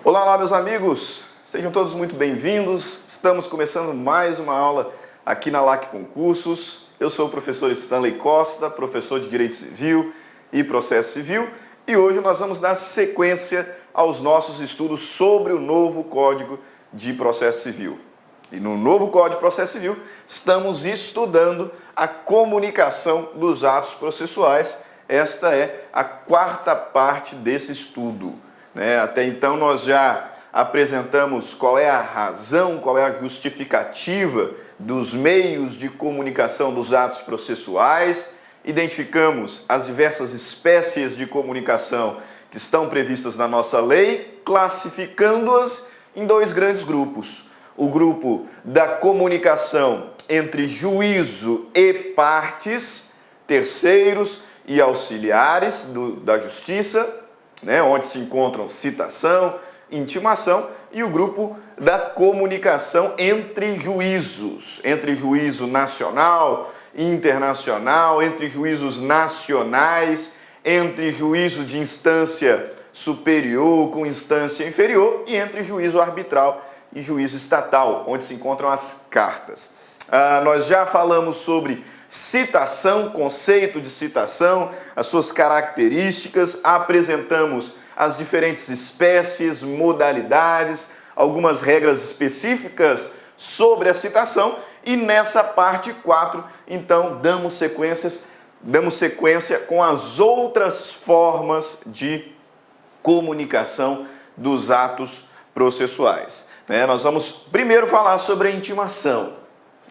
Olá, olá, meus amigos, sejam todos muito bem-vindos. Estamos começando mais uma aula aqui na LAC Concursos. Eu sou o professor Stanley Costa, professor de Direito Civil e Processo Civil, e hoje nós vamos dar sequência aos nossos estudos sobre o novo Código de Processo Civil. E no novo Código de Processo Civil estamos estudando a comunicação dos atos processuais. Esta é a quarta parte desse estudo. Até então nós já apresentamos qual é a razão, qual é a justificativa dos meios de comunicação dos atos processuais, identificamos as diversas espécies de comunicação que estão previstas na nossa lei, classificando-as em dois grandes grupos. O grupo da comunicação entre juízo e partes, terceiros e auxiliares da justiça, onde se encontram citação, intimação, e o grupo da comunicação entre juízos, entre juízo nacional, internacional, entre juízos nacionais, entre juízo de instância superior com instância inferior e entre juízo arbitral e juízo estatal, onde se encontram as cartas. Nós já falamos sobre citação, conceito de citação, as suas características, apresentamos as diferentes espécies, modalidades, algumas regras específicas sobre a citação, e nessa parte 4, então, damos sequência com as outras formas de comunicação dos atos processuais. Nós vamos primeiro falar sobre a intimação.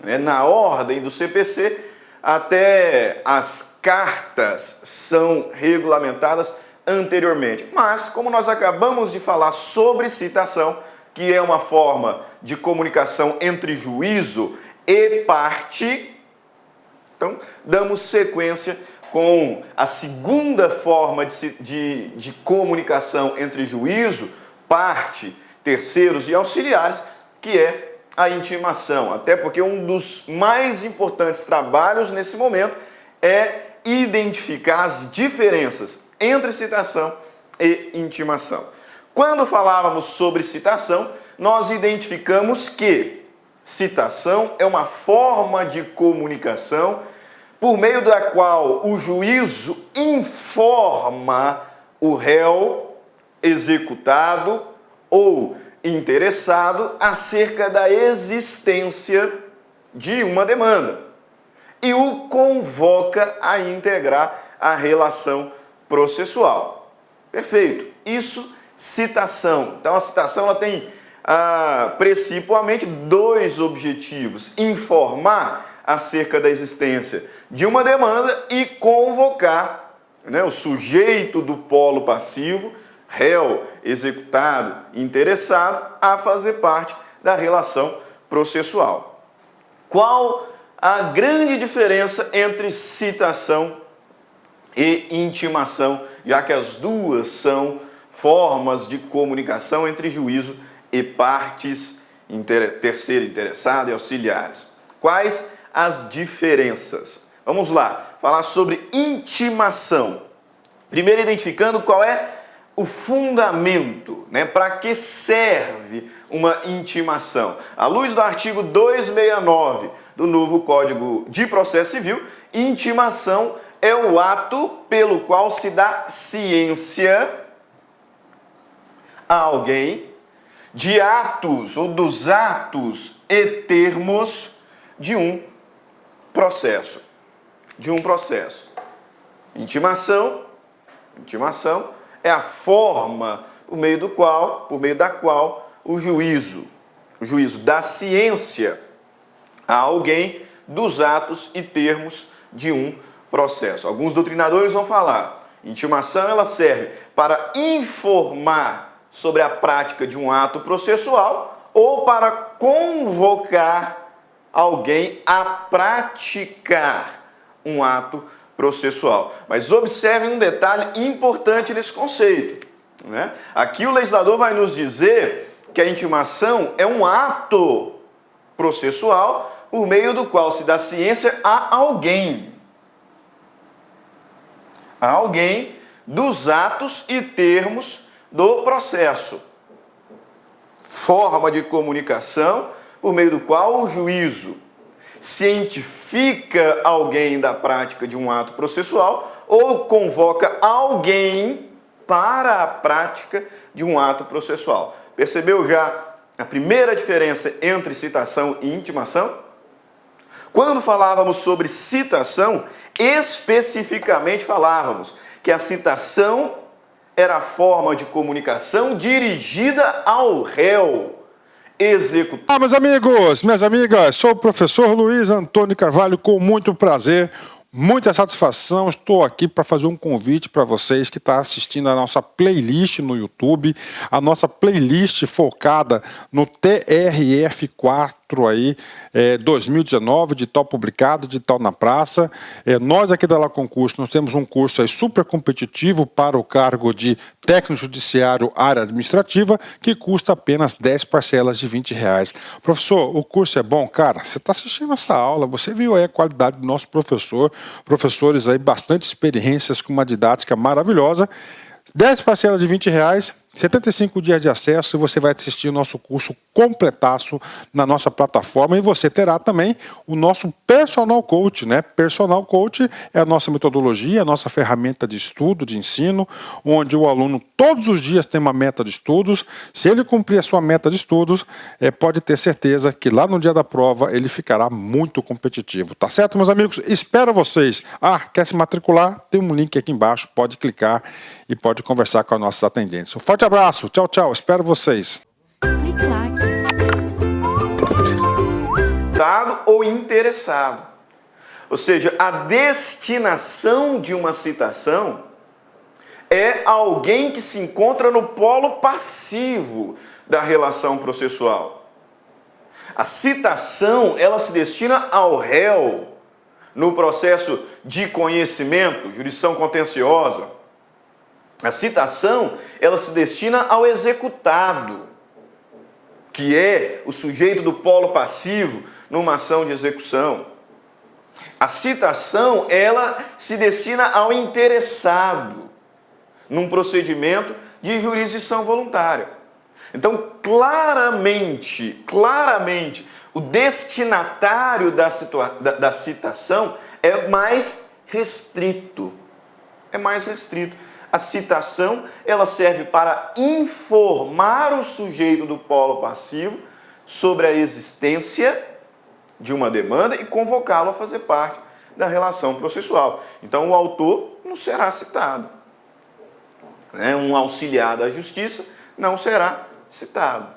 Na ordem do CPC, até as cartas são regulamentadas anteriormente. Mas, como nós acabamos de falar sobre citação, que é uma forma de comunicação entre juízo e parte, então damos sequência com a segunda forma de comunicação entre juízo, parte, terceiros e auxiliares, que é a intimação, até porque um dos mais importantes trabalhos nesse momento é identificar as diferenças entre citação e intimação. Quando falávamos sobre citação, nós identificamos que citação é uma forma de comunicação por meio da qual o juízo informa o réu executado ou interessado acerca da existência de uma demanda e o convoca a integrar a relação processual. Perfeito. Isso, citação. Então, a citação ela tem principalmente dois objetivos: informar acerca da existência de uma demanda e convocar o sujeito do polo passivo, réu, executado, interessado, a fazer parte da relação processual. Qual a grande diferença entre citação e intimação, já que as duas são formas de comunicação entre juízo e partes, terceiro interessado e auxiliares? Quais as diferenças? Vamos lá, falar sobre intimação. Primeiro, identificando qual é o fundamento, para que serve uma intimação. À luz do artigo 269 do novo Código de Processo Civil, intimação é o ato pelo qual se dá ciência a alguém de atos ou dos atos e termos de um processo. Intimação é a forma por meio da qual o juízo dá ciência a alguém dos atos e termos de um processo. Alguns doutrinadores vão falar: intimação ela serve para informar sobre a prática de um ato processual ou para convocar alguém a praticar um ato processual. Mas observe um detalhe importante nesse conceito. Aqui o legislador vai nos dizer que a intimação é um ato processual por meio do qual se dá ciência a alguém dos atos e termos do processo. forma de comunicação por meio do qual o juízo cientifica alguém da prática de um ato processual ou convoca alguém para a prática de um ato processual. Percebeu já a primeira diferença entre citação e intimação? Quando falávamos sobre citação, especificamente falávamos que a citação era a forma de comunicação dirigida ao réu executado. Meus amigos, minhas amigas, sou o professor Luiz Antônio Carvalho, com muito prazer, muita satisfação. Estou aqui para fazer um convite para vocês que estão assistindo a nossa playlist no YouTube, a nossa playlist focada no TRF4 aí, 2019, de tal publicado, de tal na praça. Nós aqui da La Concurso, nós temos um curso aí super competitivo para o cargo de técnico judiciário área administrativa, que custa apenas 10 parcelas de R$20. Professor, o curso é bom? Cara, você está assistindo essa aula, você viu aí a qualidade do nosso professor, professores aí bastante experiências com uma didática maravilhosa. 10 parcelas de R$20, 75 dias de acesso, e você vai assistir o nosso curso completaço na nossa plataforma, e você terá também o nosso Personal Coach, né? Personal Coach é a nossa metodologia, a nossa ferramenta de estudo, de ensino, onde o aluno todos os dias tem uma meta de estudos. Se ele cumprir a sua meta de estudos, pode ter certeza que lá no dia da prova ele ficará muito competitivo. Tá certo, meus amigos? Espero vocês. Quer se matricular? Tem um link aqui embaixo, pode clicar e pode conversar com os nossos atendentes. Um forte abraço, tchau, tchau, espero vocês. Clique lá. Ou interessado. Ou seja, a destinação de uma citação é alguém que se encontra no polo passivo da relação processual. A citação, ela se destina ao réu no processo de conhecimento, jurisdição contenciosa. A citação, ela se destina ao executado, que é o sujeito do polo passivo numa ação de execução. A citação, ela se destina ao interessado num procedimento de jurisdição voluntária. Então, claramente, o destinatário da citação é mais restrito. É mais restrito. A citação, ela serve para informar o sujeito do polo passivo sobre a existência de uma demanda e convocá-lo a fazer parte da relação processual. Então, o autor não será citado. Um auxiliar da justiça não será citado.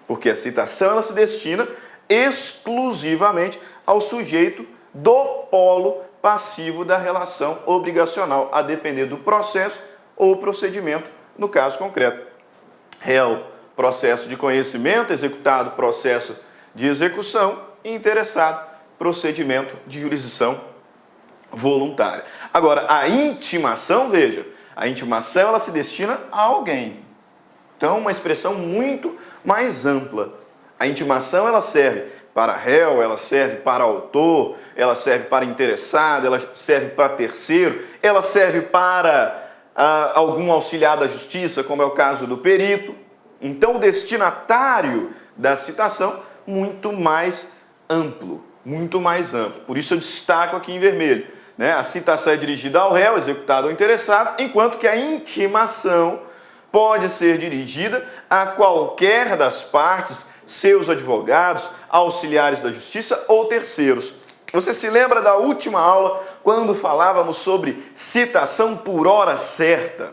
Porque a citação, ela se destina exclusivamente ao sujeito do polo passivo da relação obrigacional, a depender do processo ou procedimento, no caso concreto. Réu, processo de conhecimento, executado, processo de execução, e interessado, procedimento de jurisdição voluntária. Agora, a intimação, veja, a intimação, ela se destina a alguém. Então, uma expressão muito mais ampla. A intimação, ela serve para réu, ela serve para autor, ela serve para interessado, ela serve para terceiro, ela serve para algum auxiliar da justiça, como é o caso do perito. Então, o destinatário da citação, muito mais amplo, muito mais amplo. Por isso eu destaco aqui em vermelho, né? A citação é dirigida ao réu, executado ou interessado, enquanto que a intimação pode ser dirigida a qualquer das partes, seus advogados, auxiliares da justiça ou terceiros. Você se lembra da última aula, quando falávamos sobre citação por hora certa?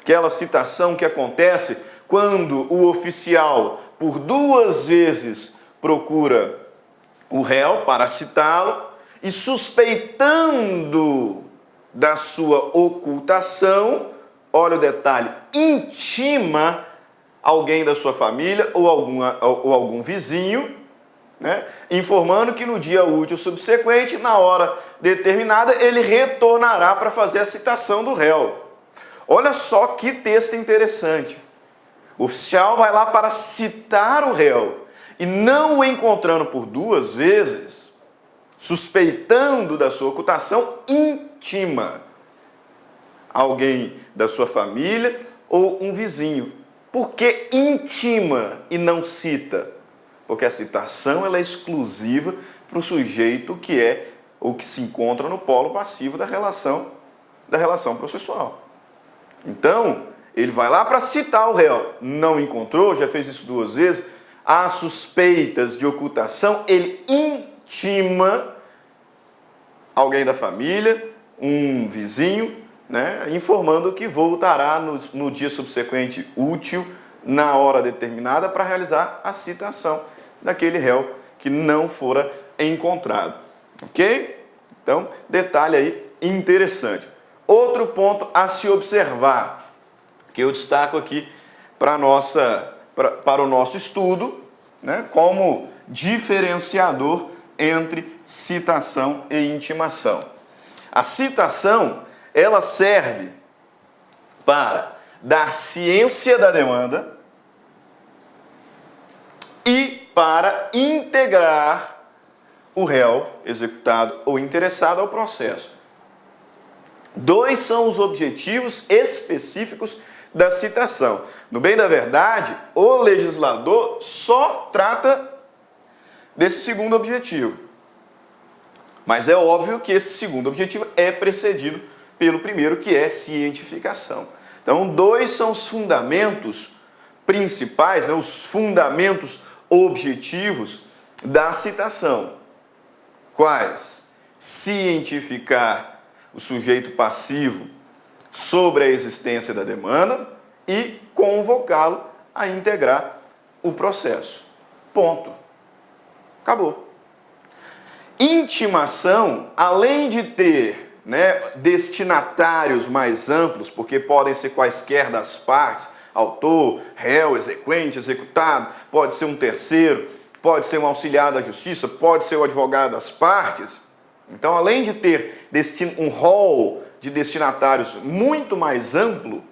Aquela citação que acontece quando o oficial, por 2 vezes, procura o réu para citá-lo e, suspeitando da sua ocultação, olha o detalhe, intima alguém da sua família ou algum vizinho, informando que no dia útil subsequente, na hora determinada, ele retornará para fazer a citação do réu. Olha só que texto interessante. O oficial vai lá para citar o réu e, não o encontrando por 2 vezes, suspeitando da sua ocultação, intima alguém da sua família ou um vizinho. Por que intima e não cita? Porque a citação ela é exclusiva para o sujeito que é ou que se encontra no polo passivo da relação processual. Então, ele vai lá para citar o réu. Não encontrou, já fez isso 2 vezes. Há suspeitas de ocultação, ele intima alguém da família, um vizinho, né, informando que voltará no dia subsequente útil, na hora determinada, para realizar a citação daquele réu que não fora encontrado. Ok? Então, detalhe aí interessante. Outro ponto a se observar, que eu destaco aqui para o nosso estudo, né, como diferenciador entre citação e intimação. A citação, ela serve para dar ciência da demanda e para integrar o réu executado ou interessado ao processo. 2 são os objetivos específicos da citação. No bem da verdade, o legislador só trata desse segundo objetivo. Mas é óbvio que esse segundo objetivo é precedido pelo primeiro, que é cientificação. Então, 2 são os fundamentos principais, né, os fundamentos objetivos da citação. Quais? Cientificar o sujeito passivo sobre a existência da demanda e convocá-lo a integrar o processo. Ponto. Acabou. Intimação, além de ter, né, destinatários mais amplos, porque podem ser quaisquer das partes, autor, réu, exequente, executado, pode ser um terceiro, pode ser um auxiliar da justiça, pode ser o advogado das partes. Então, além de ter um rol de destinatários muito mais amplo,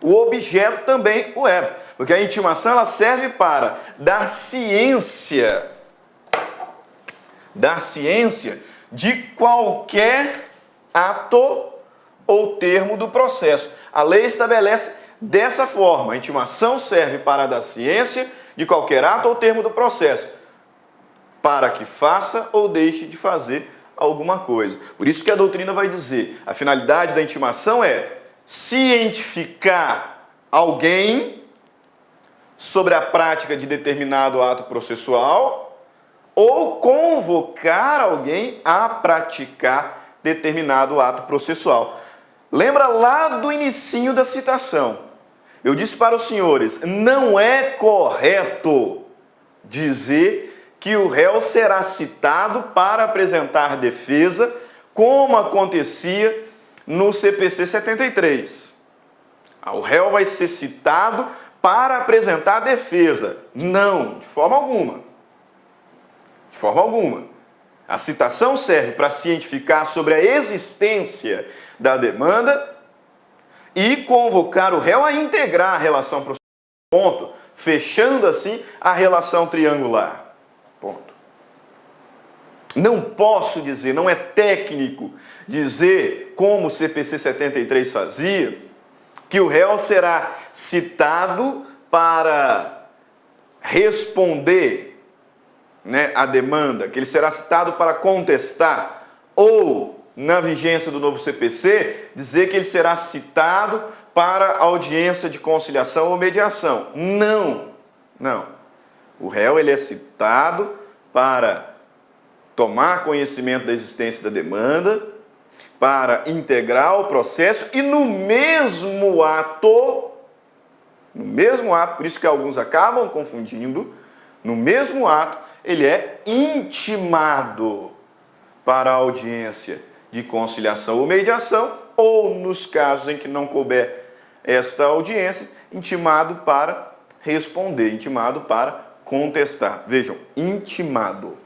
o objeto também o é. Porque a intimação ela serve para dar ciência de qualquer ato ou termo do processo. A lei estabelece dessa forma: a intimação serve para dar ciência de qualquer ato ou termo do processo, para que faça ou deixe de fazer alguma coisa. Por isso que a doutrina vai dizer, a finalidade da intimação é cientificar alguém sobre a prática de determinado ato processual ou convocar alguém a praticar determinado ato processual. Lembra lá do inicinho da citação. Eu disse para os senhores, não é correto dizer que o réu será citado para apresentar defesa, como acontecia no CPC 73. O réu vai ser citado para apresentar defesa. Não, de forma alguma. De forma alguma. A citação serve para cientificar sobre a existência da demanda e convocar o réu a integrar a relação processual. Ponto. Fechando assim a relação triangular. Ponto. Não posso dizer, não é técnico dizer, como o CPC 73 fazia, que o réu será citado para responder, né, a demanda, que ele será citado para contestar, ou, na vigência do novo CPC, dizer que ele será citado para audiência de conciliação ou mediação. Não, não. O réu ele é citado para tomar conhecimento da existência da demanda, para integrar o processo e no mesmo ato, por isso que alguns acabam confundindo, no mesmo ato, ele é intimado para a audiência de conciliação ou mediação, ou nos casos em que não couber esta audiência, intimado para responder, intimado para contestar. Vejam, intimado.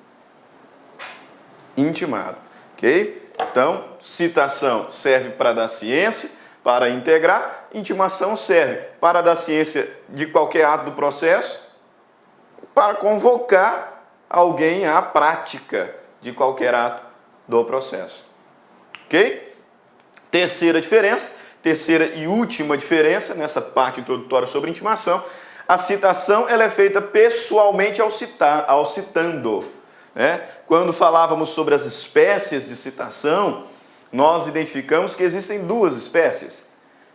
Intimado, ok? Então, citação serve para dar ciência, para integrar. Intimação serve para dar ciência de qualquer ato do processo, para convocar alguém à prática de qualquer ato do processo. Ok? Terceira diferença, terceira e última diferença nessa parte introdutória sobre intimação: a citação ela é feita pessoalmente ao citando, né? Quando falávamos sobre as espécies de citação, nós identificamos que existem duas espécies: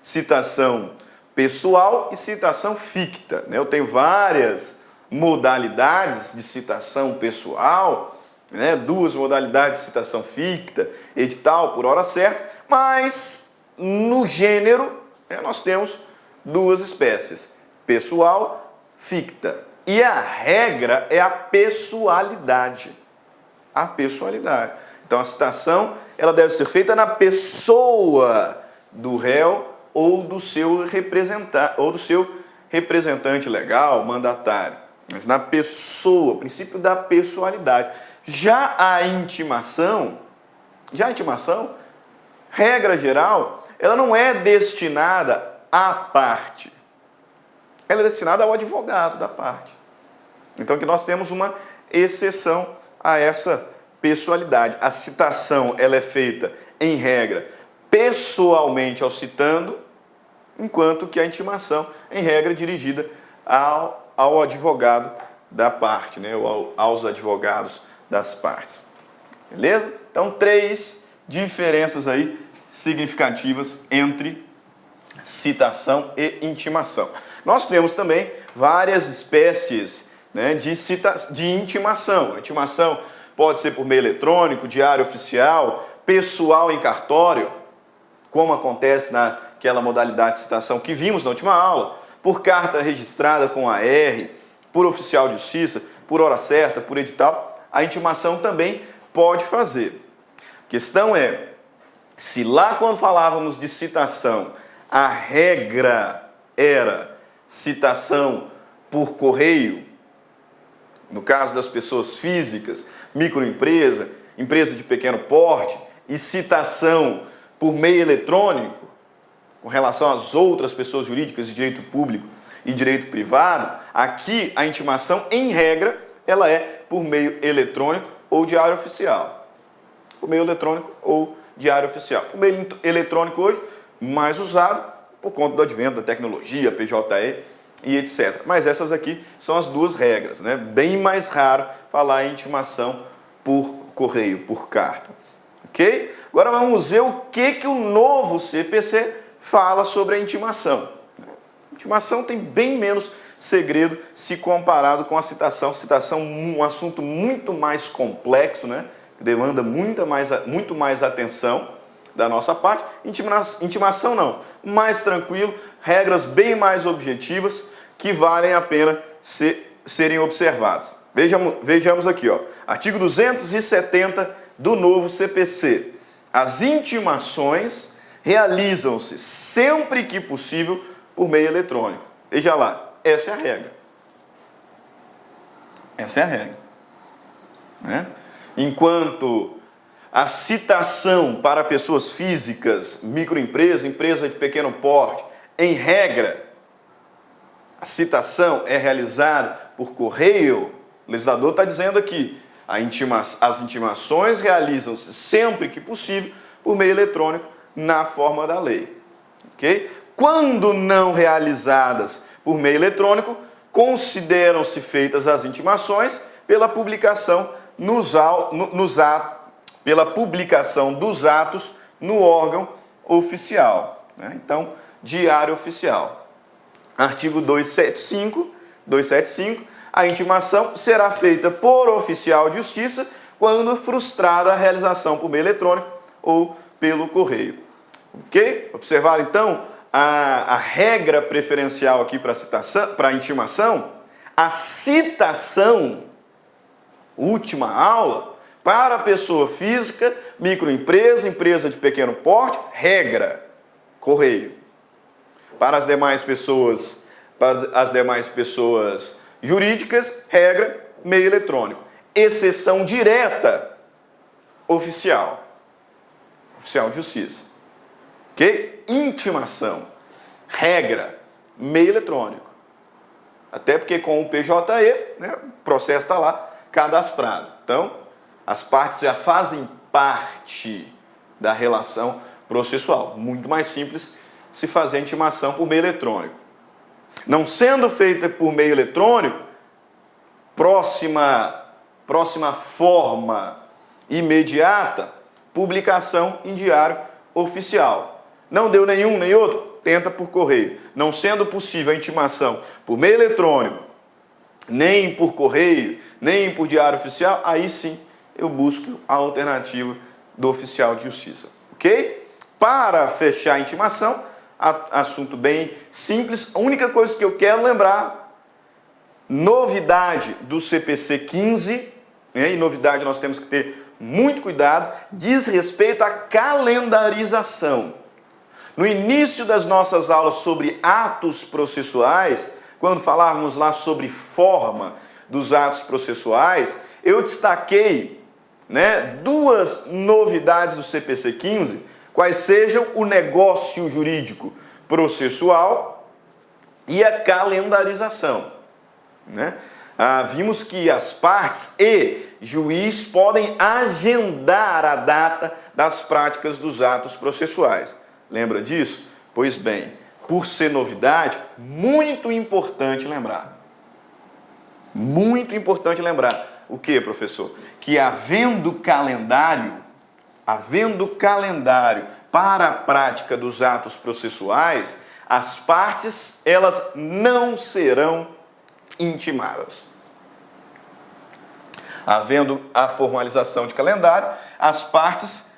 citação pessoal e citação ficta, né? Eu tenho várias modalidades de citação pessoal, né? Duas modalidades de citação ficta, edital por hora certa, mas no gênero, né, nós temos duas espécies: pessoal, ficta. E a regra é a pessoalidade. A pessoalidade. Então a citação ela deve ser feita na pessoa do réu ou do seu representante legal, mandatário. Mas na pessoa, o princípio da pessoalidade. Já a intimação, regra geral, ela não é destinada à parte. Ela é destinada ao advogado da parte. Então aqui nós temos uma exceção a essa pessoalidade. A citação ela é feita, em regra, pessoalmente ao citando, enquanto que a intimação, em regra, é dirigida ao advogado da parte, né? Ou aos advogados das partes. Beleza? Então, 3 diferenças aí significativas entre citação e intimação. Nós temos também várias espécies, né, de intimação. A intimação pode ser por meio eletrônico, diário oficial, pessoal em cartório, como acontece naquela modalidade de citação que vimos na última aula, por carta registrada com AR, por oficial de justiça, por hora certa, por edital. A intimação também pode fazer. A questão é, se lá quando falávamos de citação, a regra era citação por correio, no caso das pessoas físicas, microempresa, empresa de pequeno porte, e citação por meio eletrônico, com relação às outras pessoas jurídicas de direito público e direito privado, aqui a intimação, em regra, ela é por meio eletrônico ou diário oficial. Por meio eletrônico ou diário oficial. Por meio eletrônico hoje, mais usado por conta do advento da tecnologia, PJE e etc. Mas essas aqui são as duas regras, né? Bem mais raro falar em intimação por correio, por carta. Ok? Agora vamos ver o que o novo CPC fala sobre a intimação. A intimação tem bem menos segredo se comparado com a citação. Citação um assunto muito mais complexo, né? Demanda muito mais atenção da nossa parte. Intimação não, mais tranquilo, regras bem mais objetivas que valem a pena serem observadas. Vejamos aqui, ó, artigo 270 do novo CPC. As intimações realizam-se sempre que possível por meio eletrônico. Veja lá, essa é a regra. Essa é a regra, né? Enquanto a citação para pessoas físicas, microempresa, empresa de pequeno porte, em regra, a citação é realizada por correio, o legislador está dizendo aqui, as intimações realizam-se sempre que possível por meio eletrônico na forma da lei. Okay? Quando não realizadas por meio eletrônico, consideram-se feitas as intimações pela publicação pela publicação dos atos no órgão oficial, né? Então, diário oficial. Artigo 275, a intimação será feita por oficial de justiça quando frustrada a realização por meio eletrônico ou pelo correio. Ok? Observar então a regra preferencial aqui para a intimação. A citação, última aula, para a pessoa física, microempresa, empresa de pequeno porte, regra, correio. Para as demais pessoas jurídicas, regra, meio eletrônico. Exceção direta, oficial de justiça. Ok? Intimação, regra, meio eletrônico. Até porque com o PJE, né, o processo está lá cadastrado. Então, as partes já fazem parte da relação processual. Muito mais simples se fazer a intimação por meio eletrônico. Não sendo feita por meio eletrônico, próxima forma imediata, publicação em diário oficial. Não deu nenhum nem outro? Tenta por correio. Não sendo possível a intimação por meio eletrônico, nem por correio, nem por diário oficial, aí sim eu busco a alternativa do oficial de justiça. Ok? Para fechar a intimação, assunto bem simples, a única coisa que eu quero lembrar, novidade do CPC 15, né, e novidade nós temos que ter muito cuidado, diz respeito à calendarização. No início das nossas aulas sobre atos processuais, quando falávamos lá sobre forma dos atos processuais, eu destaquei, né, duas novidades do CPC 15, quais sejam o negócio jurídico processual e a calendarização. Né? Vimos que as partes e juiz podem agendar a data das práticas dos atos processuais. Lembra disso? Pois bem, por ser novidade, muito importante lembrar. Muito importante lembrar. O que, professor? Que havendo calendário para a prática dos atos processuais, as partes, elas não serão intimadas. Havendo a formalização de calendário, as partes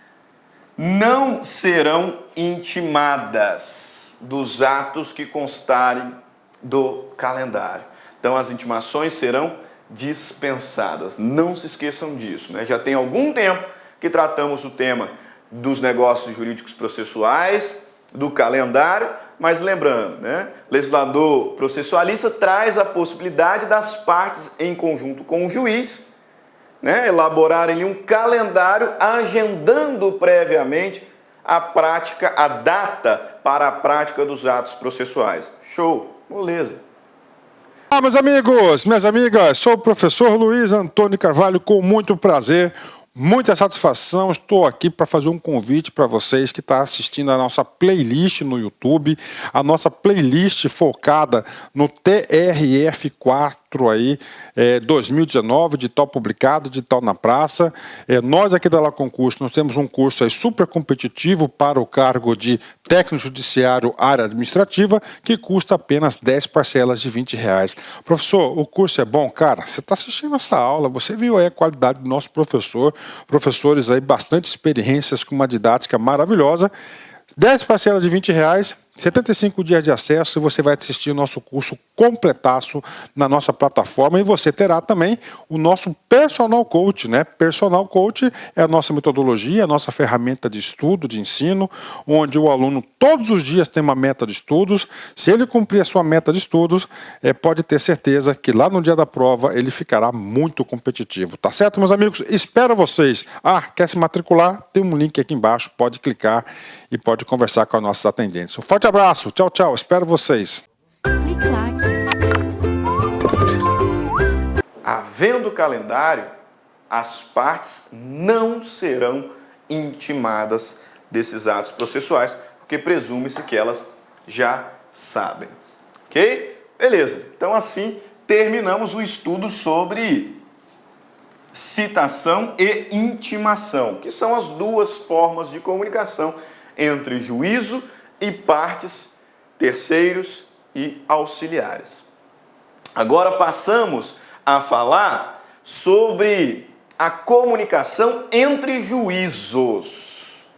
não serão intimadas dos atos que constarem do calendário. Então, as intimações serão dispensadas. Não se esqueçam disso, né? Já tem algum tempo que tratamos o tema dos negócios jurídicos processuais, do calendário, mas lembrando, né, legislador processualista traz a possibilidade das partes, em conjunto com o juiz, né, elaborarem um calendário agendando previamente a prática, a data para a prática dos atos processuais. Show, beleza. Meus amigos, minhas amigas, sou o professor Luiz Antônio Carvalho, com muito prazer, muita satisfação, estou aqui para fazer um convite para vocês que estão assistindo a nossa playlist no YouTube, a nossa playlist focada no TRF4 aí, 2019, de tal publicado, de tal na praça. Nós aqui da La Concurso, nós temos um curso aí super competitivo para o cargo de técnico judiciário área administrativa, que custa apenas 10 parcelas de R$20. Professor, o curso é bom? Cara, você está assistindo essa aula, você viu aí a qualidade do nosso professor, professores aí, bastante experiências com uma didática maravilhosa. 10 parcelas de R$20, 75 dias de acesso, e você vai assistir o nosso curso completaço na nossa plataforma, e você terá também o nosso Personal Coach, né? Personal Coach é a nossa metodologia, a nossa ferramenta de estudo, de ensino, onde o aluno todos os dias tem uma meta de estudos. Se ele cumprir a sua meta de estudos, pode ter certeza que lá no dia da prova ele ficará muito competitivo. Tá certo, meus amigos? Espero vocês. Quer se matricular? Tem um link aqui embaixo, pode clicar e pode conversar com os nossos atendentes. Um forte abraço, tchau, tchau, espero vocês. Clique lá. Havendo calendário, as partes não serão intimadas desses atos processuais, porque presume-se que elas já sabem. Ok? Beleza. Então, assim, terminamos o estudo sobre citação e intimação, que são as duas formas de comunicação entre juízo e partes, terceiros e auxiliares. Agora passamos a falar sobre a comunicação entre juízos.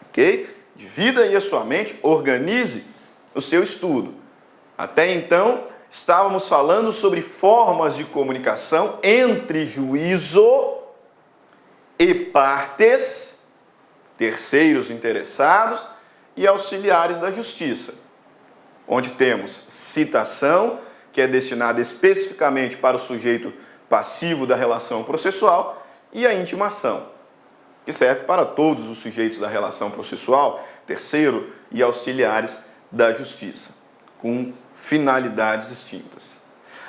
Ok? Divida aí a sua mente, organize o seu estudo. Até então, estávamos falando sobre formas de comunicação entre juízo e partes, terceiros interessados e auxiliares da justiça, onde temos citação, que é destinada especificamente para o sujeito passivo da relação processual, e a intimação, que serve para todos os sujeitos da relação processual, terceiro e auxiliares da justiça, com finalidades distintas.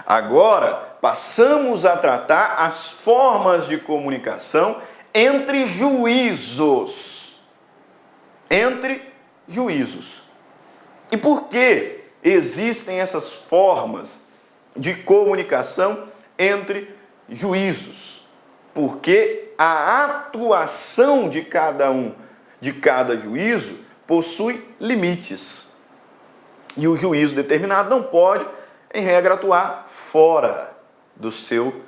Agora, passamos a tratar as formas de comunicação entre juízos. Entre juízos. E por que existem essas formas de comunicação entre juízos? Porque a atuação de cada juízo possui limites. E o juízo determinado não pode, em regra, atuar fora do seu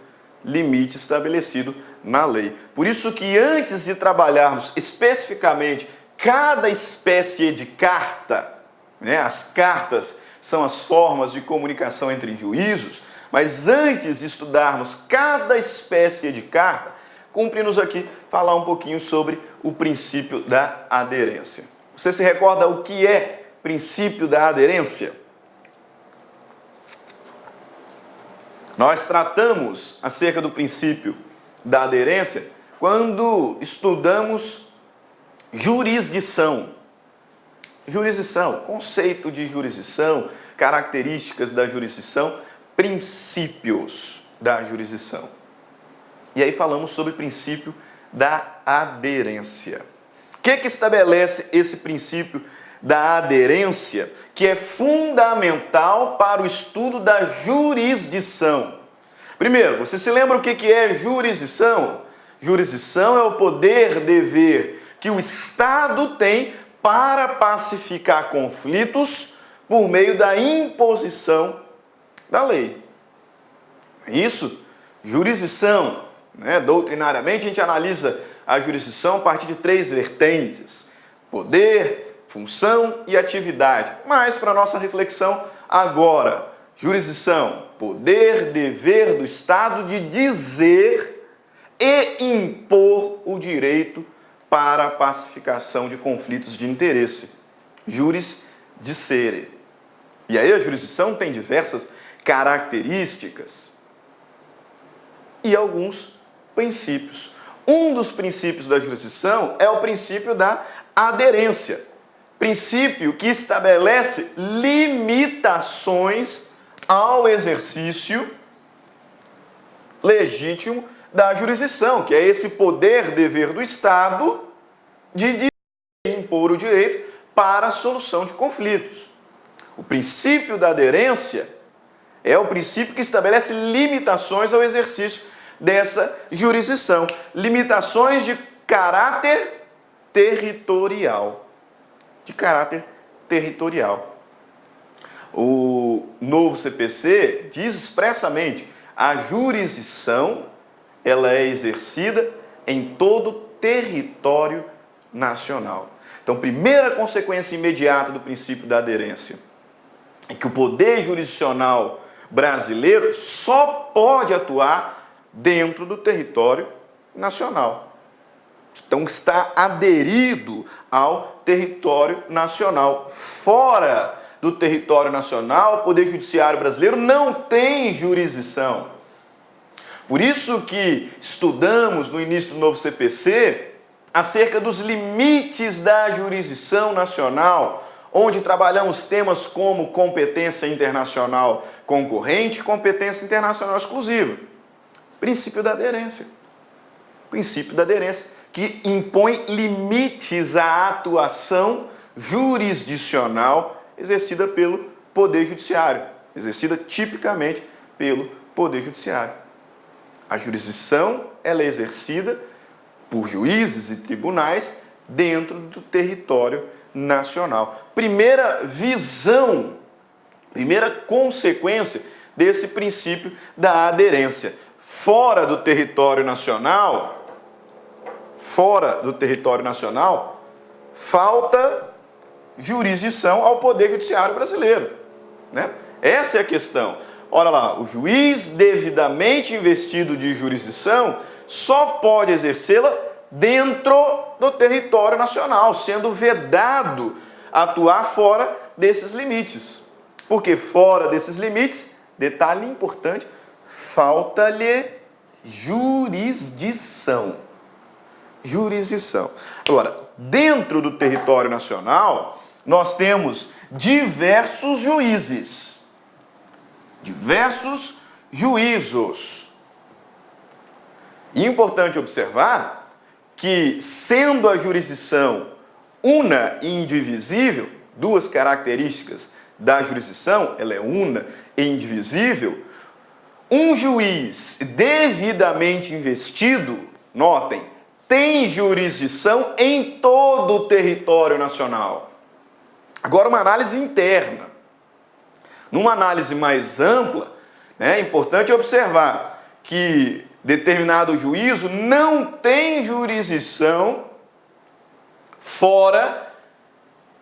limite estabelecido na lei. Por isso que antes de trabalharmos especificamente cada espécie de carta, as cartas são as formas de comunicação entre juízos, mas antes de estudarmos cada espécie de carta, cumpre-nos aqui falar um pouquinho sobre o princípio da aderência. Você se recorda o que é princípio da aderência? Nós tratamos acerca do princípio da aderência quando estudamos jurisdição. Jurisdição, conceito de jurisdição, características da jurisdição, princípios da jurisdição. E aí falamos sobre o princípio da aderência. O que estabelece esse princípio da aderência, que é fundamental para o estudo da jurisdição? Primeiro, você se lembra o que é jurisdição? Jurisdição é o poder-dever que o Estado tem para pacificar conflitos por meio da imposição da lei. Isso, jurisdição. Doutrinariamente, a gente analisa a jurisdição a partir de 3 vertentes: poder, função e atividade. Mas, para nossa reflexão agora, jurisdição, poder, dever do Estado de dizer e impor o direito para a pacificação de conflitos de interesse. Juris dicere. E aí a jurisdição tem diversas características e alguns princípios. Um dos princípios da jurisdição é o princípio da aderência. Princípio que estabelece limitações ao exercício legítimo da jurisdição, que é esse poder-dever do Estado de impor o direito para a solução de conflitos. O princípio da aderência é o princípio que estabelece limitações ao exercício dessa jurisdição, limitações de caráter territorial. De caráter territorial. O novo CPC diz expressamente: a jurisdição ela é exercida em todo o território nacional. Então, primeira consequência imediata do princípio da aderência é que o poder jurisdicional brasileiro só pode atuar dentro do território nacional. Então, está aderido ao território nacional. Fora do território nacional, o Poder Judiciário brasileiro não tem jurisdição. Por isso que estudamos no início do novo CPC acerca dos limites da jurisdição nacional, onde trabalhamos temas como competência internacional concorrente e competência internacional exclusiva. Princípio da aderência. Princípio da aderência, que impõe limites à atuação jurisdicional exercida pelo Poder Judiciário, exercida tipicamente pelo Poder Judiciário. A jurisdição ela é exercida por juízes e tribunais dentro do território nacional. Primeira visão, primeira consequência desse princípio da aderência. Fora do território nacional, falta jurisdição ao Poder Judiciário brasileiro. Essa é a questão. Olha lá, o juiz devidamente investido de jurisdição só pode exercê-la dentro do território nacional, sendo vedado atuar fora desses limites. Porque fora desses limites, detalhe importante, falta-lhe jurisdição. Jurisdição. Agora, dentro do território nacional, nós temos diversos juízes, diversos juízos. E é importante observar que, sendo a jurisdição una e indivisível, duas características da jurisdição, ela é una e indivisível. Um juiz devidamente investido, notem, tem jurisdição em todo o território nacional. Agora, uma análise interna. Numa análise mais ampla, é importante observar que determinado juízo não tem jurisdição fora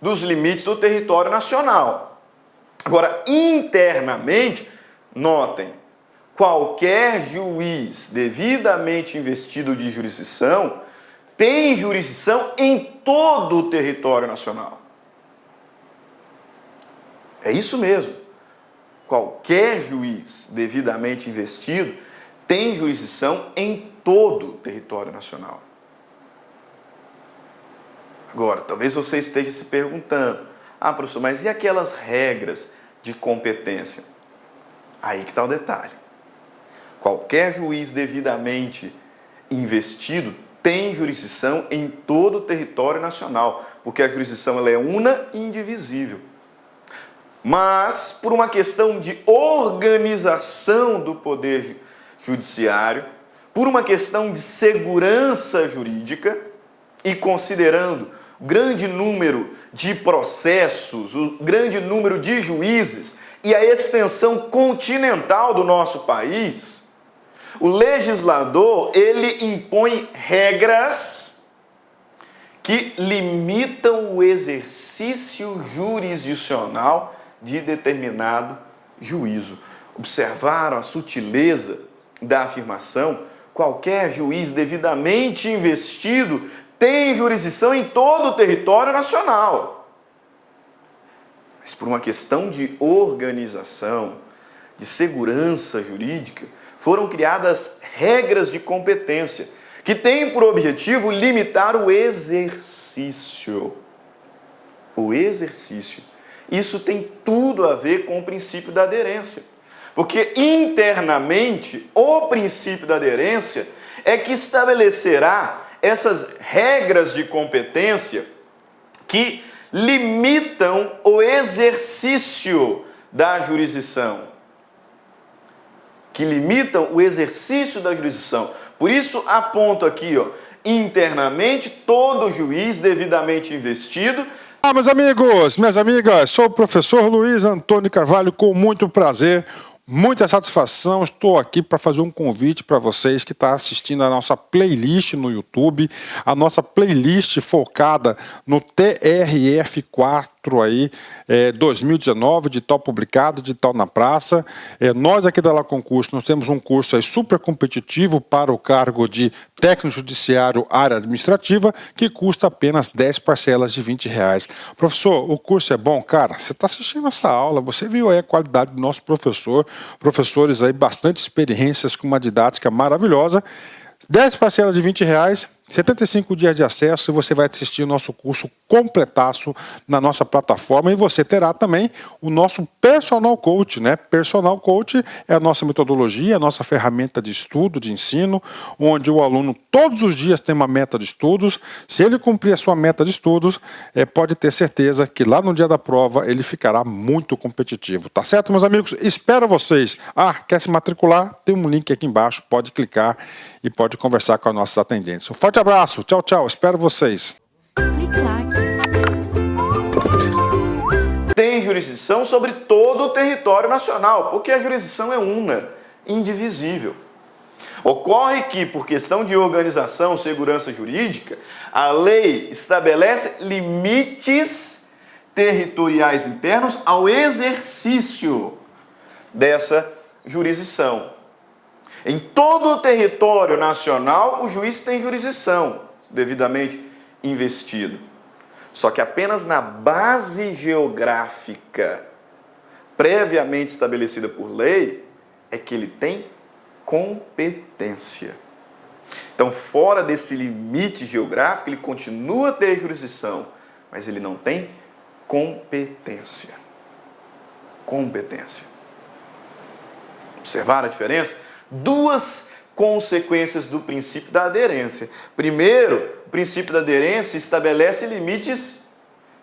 dos limites do território nacional. Agora, internamente, notem, qualquer juiz devidamente investido de jurisdição tem jurisdição em todo o território nacional. É isso mesmo. Qualquer juiz devidamente investido tem jurisdição em todo o território nacional. Agora, talvez você esteja se perguntando, professor, mas e aquelas regras de competência? Aí que está o detalhe. Qualquer juiz devidamente investido tem jurisdição em todo o território nacional, porque a jurisdição ela é una e indivisível. Mas, por uma questão de organização do Poder Judiciário, por uma questão de segurança jurídica e considerando o grande número de processos, o grande número de juízes e a extensão continental do nosso país, o legislador, ele impõe regras que limitam o exercício jurisdicional de determinado juízo. Observaram a sutileza da afirmação? Qualquer juiz devidamente investido tem jurisdição em todo o território nacional. Mas por uma questão de organização, de segurança jurídica, foram criadas regras de competência que têm por objetivo limitar o exercício. O exercício. Isso tem tudo a ver com o princípio da aderência. Porque internamente, o princípio da aderência é que estabelecerá essas regras de competência que limitam o exercício da jurisdição. Que limitam o exercício da jurisdição. Por isso, aponto aqui, internamente, todo juiz devidamente investido. Meus amigos, minhas amigas, sou o professor Luiz Antônio Carvalho, com muito prazer, muita satisfação. Estou aqui para fazer um convite para vocês que estão assistindo a nossa playlist no YouTube, a nossa playlist focada no TRF4 aí, 2019, de tal publicado, de tal na praça. Nós aqui da La Concurso, nós temos um curso aí super competitivo para o cargo de técnico judiciário área administrativa, que custa apenas 10 parcelas de R$20. Professor, o curso é bom? Cara, você está assistindo essa aula, você viu aí a qualidade do nosso professor, professores aí bastante experiências com uma didática maravilhosa. 10 parcelas de R$20, 75 dias de acesso, e você vai assistir o nosso curso completaço na nossa plataforma, e você terá também o nosso Personal Coach, né? Personal Coach é a nossa metodologia, a nossa ferramenta de estudo, de ensino, onde o aluno todos os dias tem uma meta de estudos. Se ele cumprir a sua meta de estudos, pode ter certeza que lá no dia da prova ele ficará muito competitivo. Tá certo, meus amigos? Espero vocês. Quer se matricular? Tem um link aqui embaixo, pode clicar e pode conversar com as nossas atendentes. Um forte abraço, tchau, tchau, espero vocês. Tem jurisdição sobre todo o território nacional, porque a jurisdição é una, indivisível. Ocorre que, por questão de organização, segurança jurídica, a lei estabelece limites territoriais internos ao exercício dessa jurisdição. Em todo o território nacional, o juiz tem jurisdição, devidamente investido. Só que apenas na base geográfica previamente estabelecida por lei é que ele tem competência. Então, fora desse limite geográfico, ele continua a ter jurisdição, mas ele não tem competência. Competência. Observaram a diferença? Duas consequências do princípio da aderência. Primeiro, o princípio da aderência estabelece limites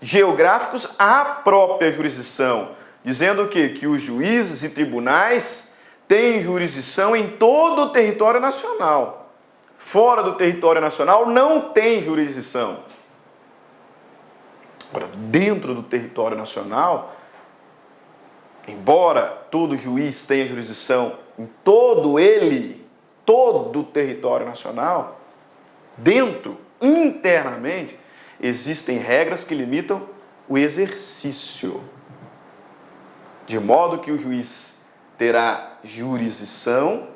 geográficos à própria jurisdição, dizendo que os juízes e tribunais têm jurisdição em todo o território nacional. Fora do território nacional não tem jurisdição. Agora, dentro do território nacional, embora todo juiz tenha jurisdição em todo o território nacional, dentro, internamente, existem regras que limitam o exercício. De modo que o juiz terá jurisdição,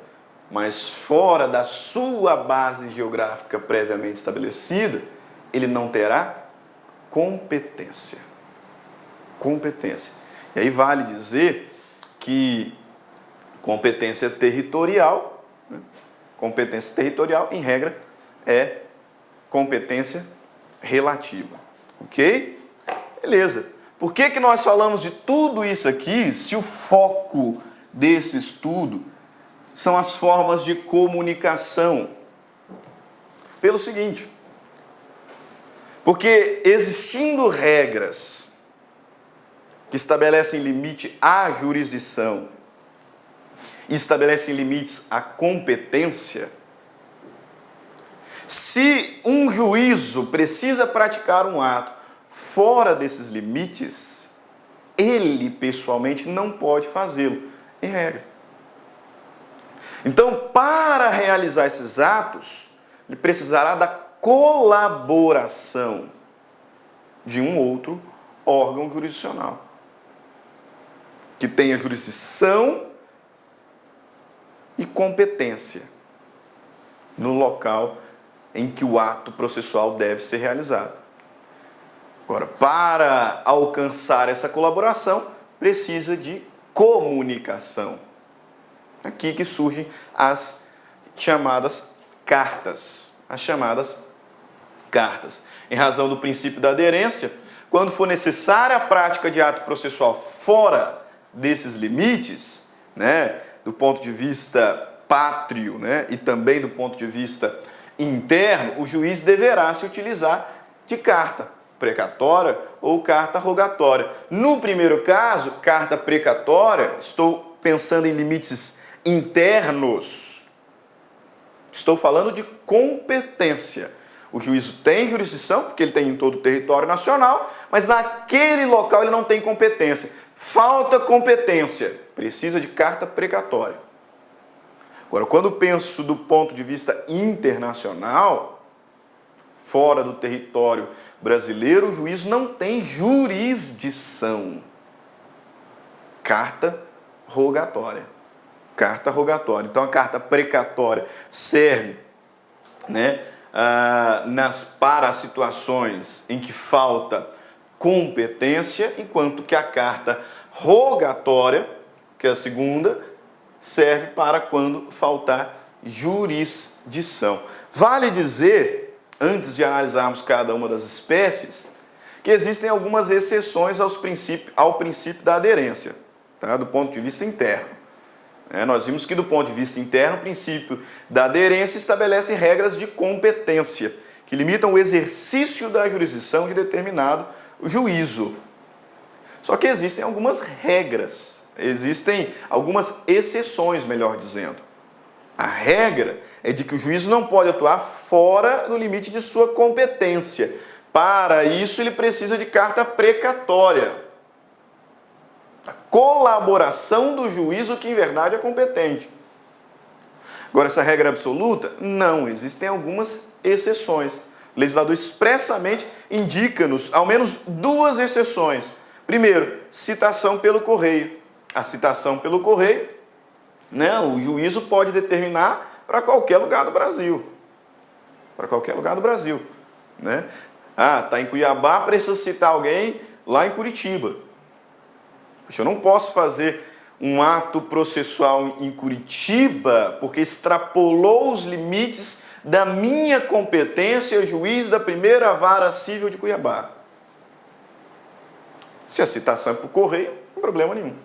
mas fora da sua base geográfica previamente estabelecida, ele não terá competência. Competência. E aí vale dizer que competência territorial, né? Competência territorial, em regra, é competência relativa. Ok? Beleza. Por que nós falamos de tudo isso aqui se o foco desse estudo são as formas de comunicação? Pelo seguinte, porque existindo regras que estabelecem limite à jurisdição e estabelecem limites à competência, se um juízo precisa praticar um ato fora desses limites, ele pessoalmente não pode fazê-lo, em regra. Então, para realizar esses atos, ele precisará da colaboração de um outro órgão jurisdicional que tenha jurisdição e competência no local em que o ato processual deve ser realizado. Agora, para alcançar essa colaboração, precisa de comunicação. Aqui que surgem as chamadas cartas. As chamadas cartas. Em razão do princípio da aderência, quando for necessária a prática de ato processual fora desses limites, né, do ponto de vista pátrio, né, e também do ponto de vista interno, o juiz deverá se utilizar de carta precatória ou carta rogatória. No primeiro caso, carta precatória, estou pensando em limites internos. Estou falando de competência. O juízo tem jurisdição, porque ele tem em todo o território nacional, mas naquele local ele não tem competência. Falta competência, precisa de carta precatória. Agora, quando penso do ponto de vista internacional, fora do território brasileiro, o juiz não tem jurisdição. Carta rogatória. Carta rogatória. Então, a carta precatória serve, né, para as situações em que falta competência, enquanto que a carta rogatória, que é a segunda, serve para quando faltar jurisdição. Vale dizer, antes de analisarmos cada uma das espécies, que existem algumas exceções ao princípio da aderência, tá? Do ponto de vista interno. Nós vimos que do ponto de vista interno, o princípio da aderência estabelece regras de competência, que limitam o exercício da jurisdição de determinado juízo. Só que existem algumas regras, existem algumas exceções, melhor dizendo. A regra é de que o juiz não pode atuar fora do limite de sua competência. Para isso, ele precisa de carta precatória. A colaboração do juízo que, em verdade, é competente. Agora, essa regra é absoluta? Não, existem algumas exceções. O legislador expressamente indica-nos ao menos duas exceções. Primeiro, citação pelo correio. A citação pelo correio, né, o juízo pode determinar para qualquer lugar do Brasil. Para qualquer lugar do Brasil. Né? Está em Cuiabá, precisa citar alguém lá em Curitiba. Eu não posso fazer um ato processual em Curitiba porque extrapolou os limites da minha competência, juiz da primeira vara civil de Cuiabá. Se a citação é por correio, não tem problema nenhum.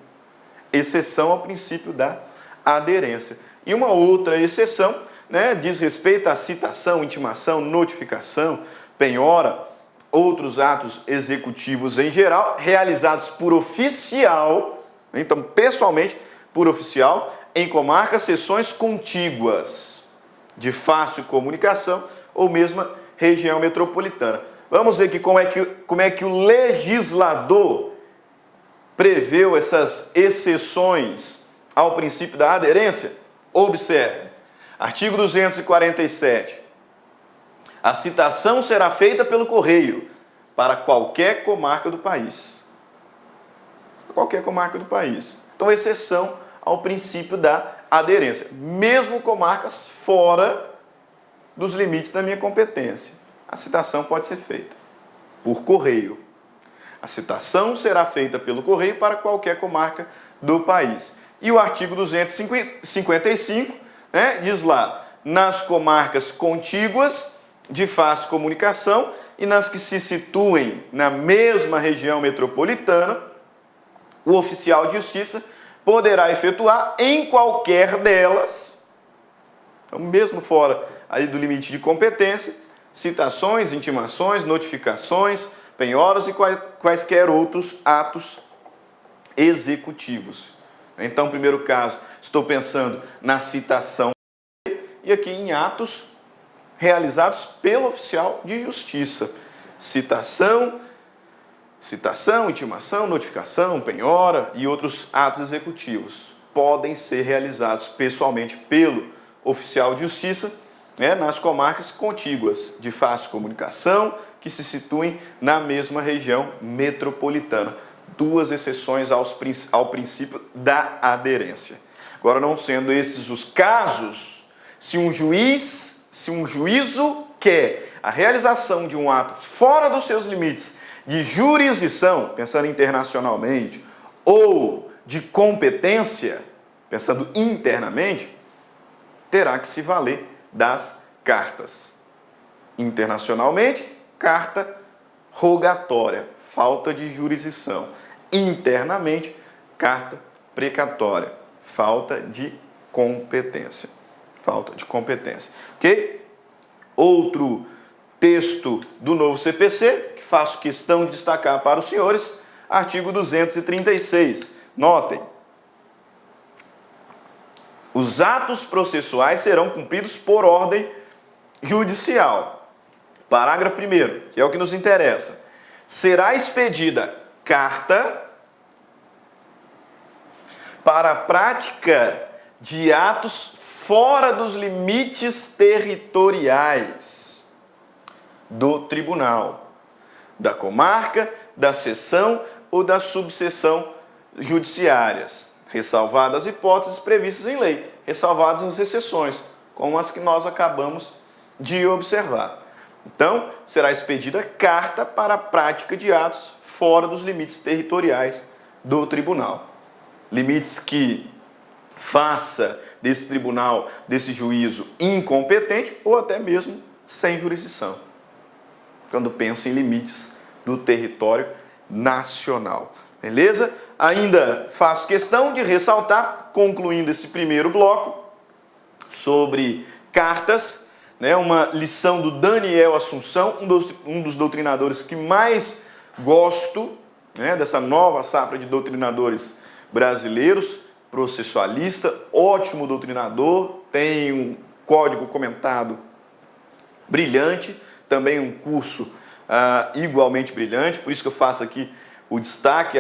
Exceção ao princípio da aderência. E uma outra exceção, né, diz respeito à citação, intimação, notificação, penhora outros atos executivos em geral, realizados por oficial, então pessoalmente por oficial, em comarcas, seções contíguas, de fácil comunicação ou mesma região metropolitana. Vamos ver aqui como é que o legislador preveu essas exceções ao princípio da aderência. Observe, artigo 247. A citação será feita pelo correio para qualquer comarca do país. Qualquer comarca do país. Então, exceção ao princípio da aderência. Mesmo comarcas fora dos limites da minha competência. A citação pode ser feita por correio. A citação será feita pelo correio para qualquer comarca do país. E o artigo 255, diz lá, nas comarcas contíguas, de fácil comunicação, e nas que se situem na mesma região metropolitana, o oficial de justiça poderá efetuar em qualquer delas, então mesmo fora aí do limite de competência, citações, intimações, notificações, penhoras e quaisquer outros atos executivos. Então, primeiro caso, estou pensando na citação e aqui em atos realizados pelo oficial de justiça. Citação, intimação, notificação, penhora e outros atos executivos podem ser realizados pessoalmente pelo oficial de justiça, nas comarcas contíguas de fácil comunicação que se situem na mesma região metropolitana. Duas exceções ao princípio da aderência. Agora, não sendo esses os casos, se um juízo quer a realização de um ato fora dos seus limites de jurisdição, pensando internacionalmente, ou de competência, pensando internamente, terá que se valer das cartas. Internacionalmente, carta rogatória, falta de jurisdição. Internamente, carta precatória, falta de competência. Falta de competência. Ok? Outro texto do novo CPC, que faço questão de destacar para os senhores, artigo 236. Notem. Os atos processuais serão cumpridos por ordem judicial. Parágrafo 1º, que é o que nos interessa. Será expedida carta para a prática de atos fora dos limites territoriais do tribunal, da comarca, da seção ou da subseção judiciárias, ressalvadas as hipóteses previstas em lei, ressalvadas as exceções, como as que nós acabamos de observar. Então, será expedida carta para a prática de atos fora dos limites territoriais do tribunal. Limites que faça desse tribunal, desse juízo incompetente ou até mesmo sem jurisdição, quando pensa em limites do território nacional. Beleza? Ainda faço questão de ressaltar, concluindo esse primeiro bloco, sobre cartas, uma lição do Daniel Assunção, um dos doutrinadores que mais gosto, dessa nova safra de doutrinadores brasileiros, processualista, ótimo doutrinador, tem um código comentado brilhante, também um curso igualmente brilhante, por isso que eu faço aqui o destaque,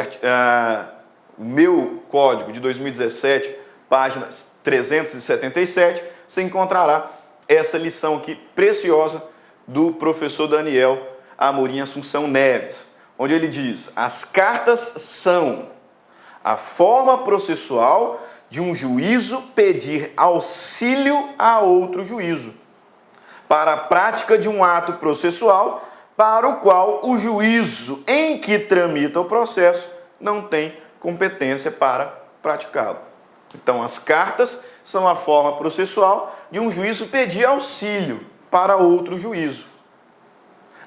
o meu código de 2017, página 377, você encontrará essa lição aqui preciosa do professor Daniel Amorim Assunção Neves, onde ele diz: as cartas são a forma processual de um juízo pedir auxílio a outro juízo para a prática de um ato processual para o qual o juízo em que tramita o processo não tem competência para praticá-lo. Então, as cartas são a forma processual de um juízo pedir auxílio para outro juízo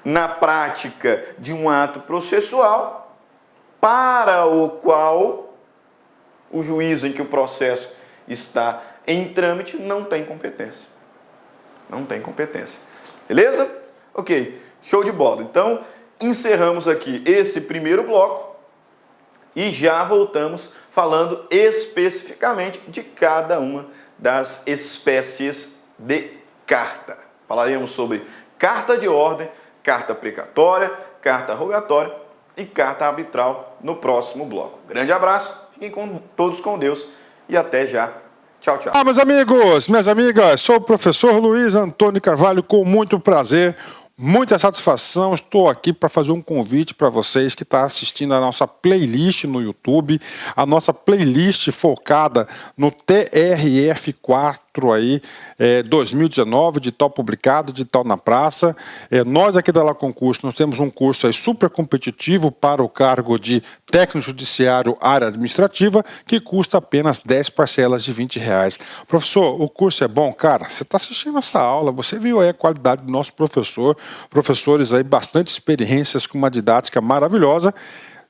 na prática de um ato processual para o qual o juízo em que o processo está em trâmite não tem competência. Não tem competência. Beleza? Ok, show de bola. Então, encerramos aqui esse primeiro bloco e já voltamos falando especificamente de cada uma das espécies de carta. Falaremos sobre carta de ordem, carta precatória, carta rogatória e carta arbitral no próximo bloco. Grande abraço, fiquem todos com Deus e até já. Tchau, tchau. Meus amigos, minhas amigas, sou o professor Luiz Antônio Carvalho, com muito prazer, muita satisfação. Estou aqui para fazer um convite para vocês que estão assistindo a nossa playlist no YouTube, a nossa playlist focada no TRF4 aí, 2019, de tal publicado, de tal na praça. Nós aqui da La Concurso, nós temos um curso aí super competitivo para o cargo de técnico judiciário área administrativa, que custa apenas 10 parcelas de R$20. Professor, o curso é bom? Cara, você está assistindo essa aula, você viu aí a qualidade do nosso professor, professores aí bastante experiências com uma didática maravilhosa.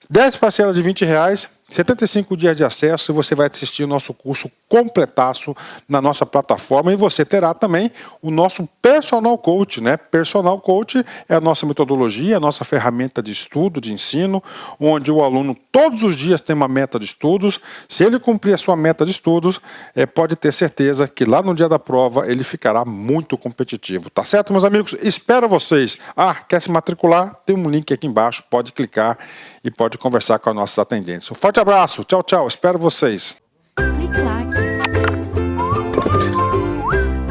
10 parcelas de R$20, 75 dias de acesso, e você vai assistir o nosso curso completaço na nossa plataforma, e você terá também o nosso Personal Coach, né? Personal Coach é a nossa metodologia, a nossa ferramenta de estudo, de ensino, onde o aluno todos os dias tem uma meta de estudos. Se ele cumprir a sua meta de estudos, pode ter certeza que lá no dia da prova ele ficará muito competitivo. Tá certo, meus amigos? Espero vocês. Quer se matricular? Tem um link aqui embaixo, pode clicar e pode conversar com as nossas atendentes. Um forte abraço, tchau, tchau, espero vocês. Clique lá.